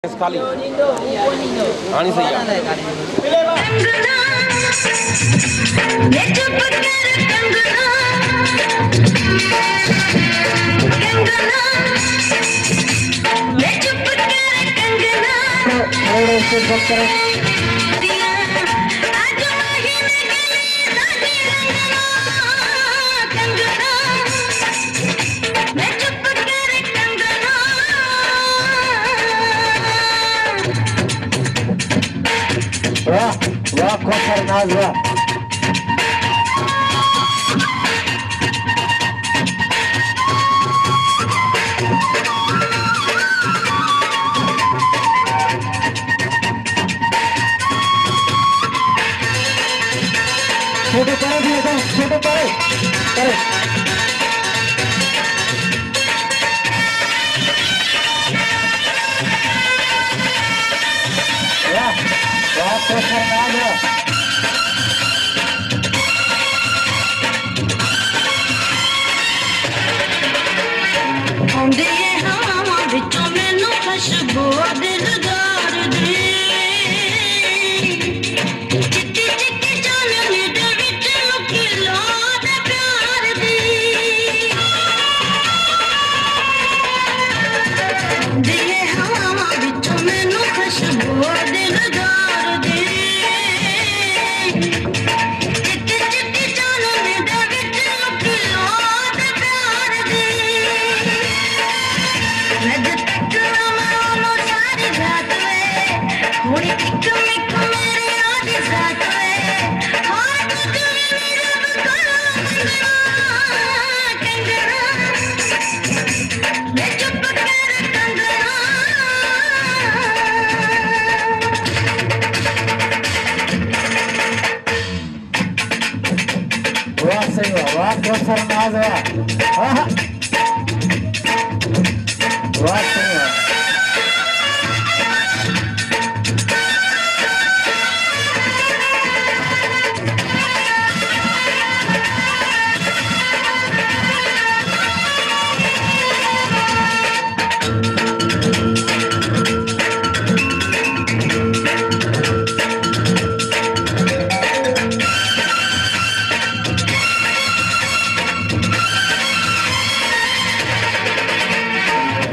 खाली आनी सही है। वाह वाह खतरनाक वाह छोटे पड़े खुशबू दिलदार दी चिट्टी चिट्टी चांदनी दे विच लुकी लोद प्यार दी दिए हवा विचों मैनू खुशबू दिलदार दी चिट्टी चिट्टी चांदनी दे विच लुकी लोद प्यार दी वाह खतरनाक वाह वाह सही है।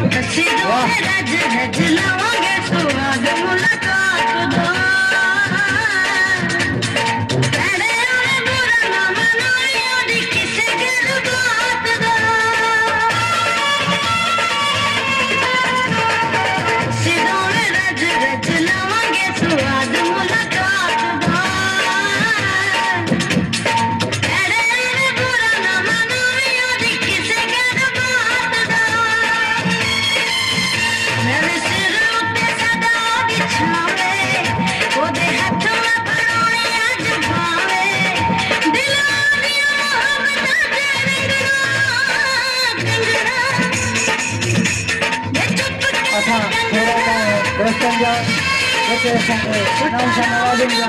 रज रज लवांगे सुहाग मुलाकात दा तेरे आने बुरा ना मनाइयो दी किसे गल बात दा सिरों में रज रज लवांगे सुहाग मुलाकात दा तेरे आने बुरा ना मनाइयो दी किसे गल बात दा मेरे सिर उत्ते सदा बिछावे ओदे हथ में परोने अज भावे दिलां दी मोहब्बत कंगना ये चुप अच्छा थोड़ा सा वेस्टर्न जा ओके संगे नौ नवाजुम जा